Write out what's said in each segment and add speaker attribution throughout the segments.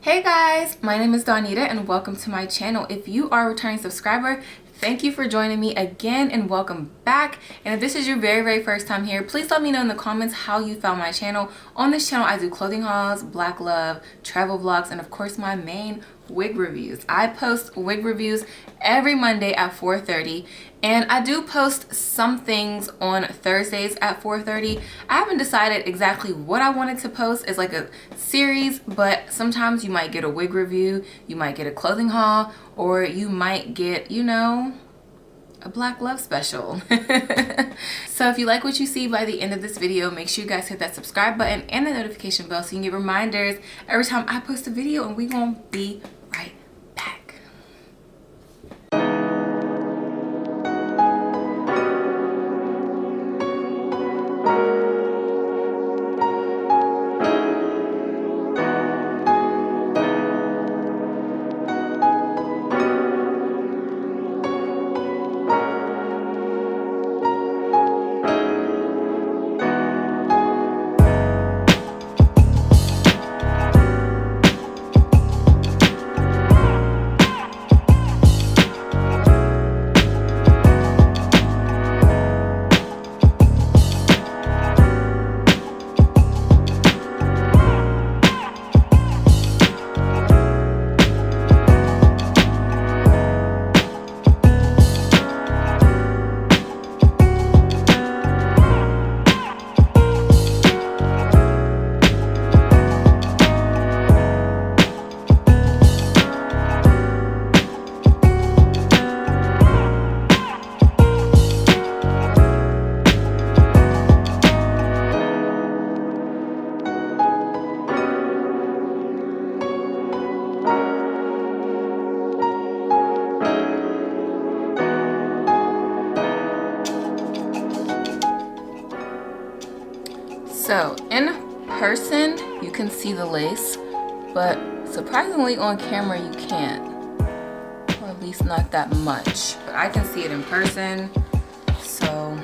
Speaker 1: Hey guys, my name is Donita and welcome to my channel. If you are a returning subscriber, thank you for joining me again and welcome back. And if this is your very first time here, please let me know in the comments how you found my channel. On this channel, I do clothing hauls, black love, travel vlogs, and of course my main wig reviews. I post wig reviews every Monday at 4:30, and I do post some things on Thursdays at 4:30. I haven't decided exactly what I wanted to post as like a series, but sometimes you might get a wig review, you might get a clothing haul, or you might get, you know, a black love special. So if you like what you see by the end of this video, make sure you guys hit that subscribe button and the notification bell so you can get reminders every time I post a video, and we gonna be right back. So in person, you can see the lace, but surprisingly on camera you can't, or at least not that much. But I can see it in person, so.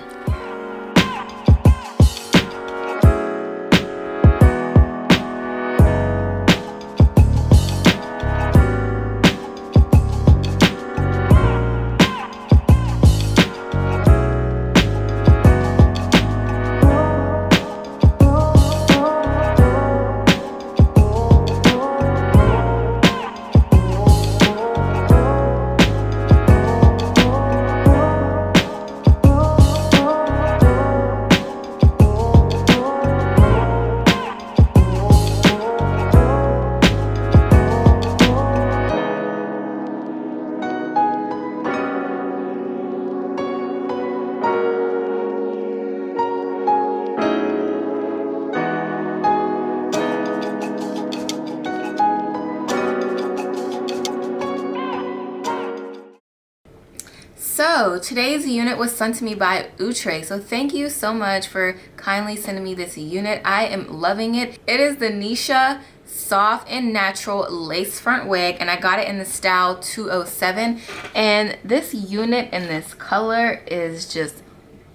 Speaker 1: So today's unit was sent to me by Outre, so thank you so much for kindly sending me this unit. I am loving it. It is the NEESHA soft and natural lace front wig, and I got it in the style 207, and this unit in this color is just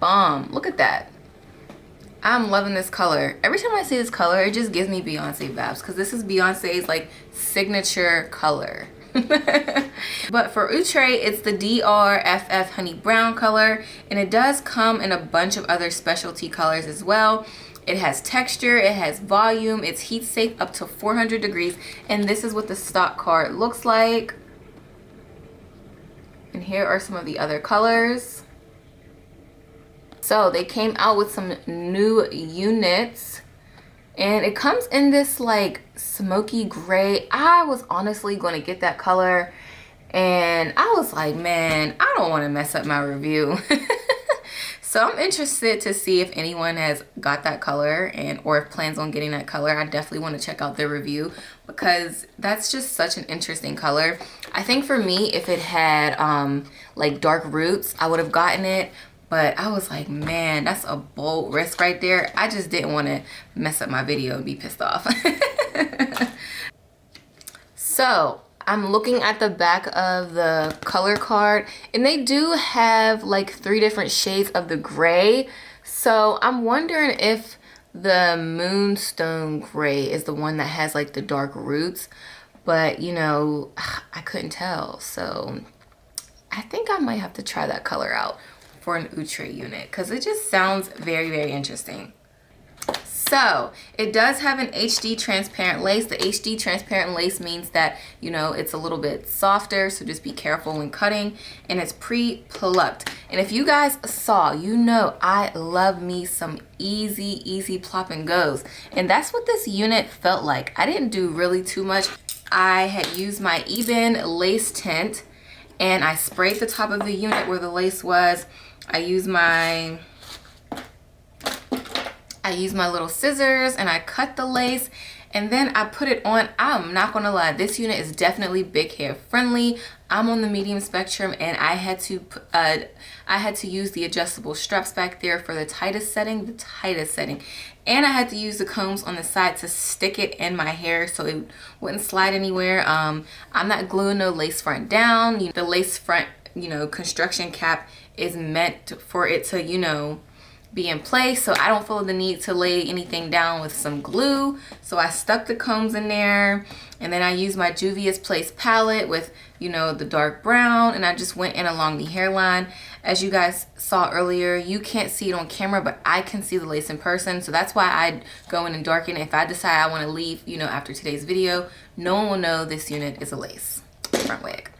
Speaker 1: bomb. Look at that. I'm loving this color. Every time I see this color, it just gives me Beyonce vibes, because this is Beyonce's like signature color. But for Outre, it's the DRFF honey brown color, and it does come in a bunch of other specialty colors as well. It has texture, it has volume, it's heat safe up to 400 degrees, and this is what the stock card looks like. And here are some of the other colors. So they came out with some new units, and it comes in this like smoky gray. I was honestly going to get that color, and I was like, man, I don't want to mess up my review. So I'm interested to see if anyone has got that color or if plans on getting that color. I definitely want to check out their review, because that's just such an interesting color. I think for me, if it had like dark roots, I would have gotten it. But I was like, man, that's a bold risk right there. I just didn't want to mess up my video and be pissed off. So I'm looking at the back of the color card, and they do have like 3 different shades of the gray. So I'm wondering if the Moonstone Gray is the one that has like the dark roots. but you know, I couldn't tell. So I think I might have to try that color out for an Outre unit because it just sounds very, very interesting. So it does have an HD transparent lace. The HD transparent lace means that, you know, it's a little bit softer, so just be careful when cutting, and it's pre-plucked. And if you guys saw, you know I love me some easy plop and goes, and that's what this unit felt like. I didn't do really too much. I had used my Eben lace tint, and I sprayed the top of the unit where the lace was. I used my little scissors and I cut the lace, and then I put it on. I'm not gonna lie, this unit is definitely big hair friendly. I'm on the medium spectrum, and I had to use the adjustable straps back there for the tightest setting, and I had to use the combs on the side to stick it in my hair so it wouldn't slide anywhere. I'm not gluing no lace front down. You know, the lace front, you know, construction cap is meant for it to, you know, be in place, so I don't feel the need to lay anything down with some glue. So I stuck the combs in there, and then I used my Juvia's Place palette with, you know, the dark brown, and I just went in along the hairline. As you guys saw earlier, you can't see it on camera, but I can see the lace in person, so that's why I go in and darken. If I decide I want to leave, you know, after today's video, no one will know this unit is a lace front wig.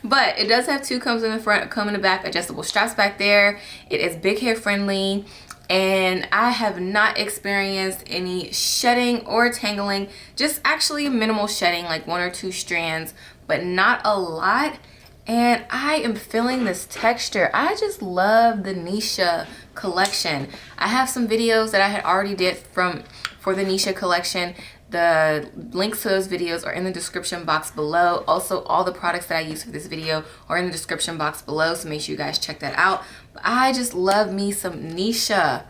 Speaker 1: But it does have two combs in the front, a comb in the back, adjustable straps back there. It is big hair friendly, and I have not experienced any shedding or tangling, just actually minimal shedding, like 1 or 2 strands, but not a lot. And I am feeling this texture. I just love the NEESHA collection. I have some videos that I had already did for the NEESHA collection. The links to those videos are in the description box below. Also, all the products that I use for this video are in the description box below, so make sure you guys check that out. But I just love me some NEESHA.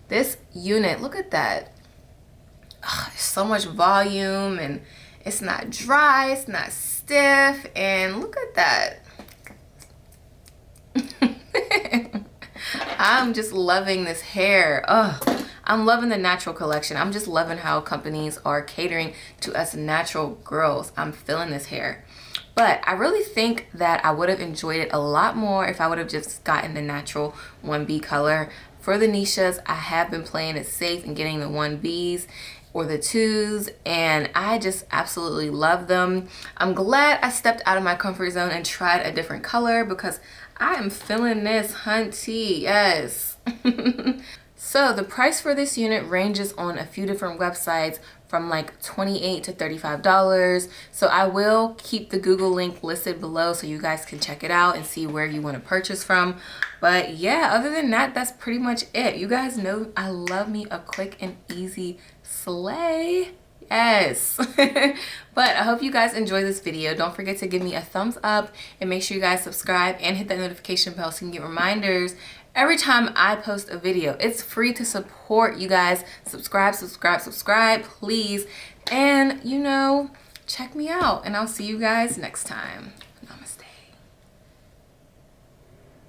Speaker 1: This unit, look at that. Ugh, so much volume, and it's not dry, it's not stiff, and look at that. I'm just loving this hair. Ugh. I'm loving the natural collection. I'm just loving how companies are catering to us natural girls. I'm feeling this hair. But I really think that I would have enjoyed it a lot more if I would have just gotten the natural 1B color. For the NEESHAs, I have been playing it safe and getting the 1Bs or the 2s, and I just absolutely love them. I'm glad I stepped out of my comfort zone and tried a different color because I am feeling this, hunty, yes. So the price for this unit ranges on a few different websites from like $28 to $35. So I will keep the Google link listed below so you guys can check it out and see where you want to purchase from. But yeah, other than that, that's pretty much it. You guys know I love me a quick and easy slay. Yes. But I hope you guys enjoyed this video. Don't forget to give me a thumbs up and make sure you guys subscribe and hit that notification bell so you can get reminders every time I post a video. It's free to support, you guys. Subscribe, please. And, you know, check me out, and I'll see you guys next time.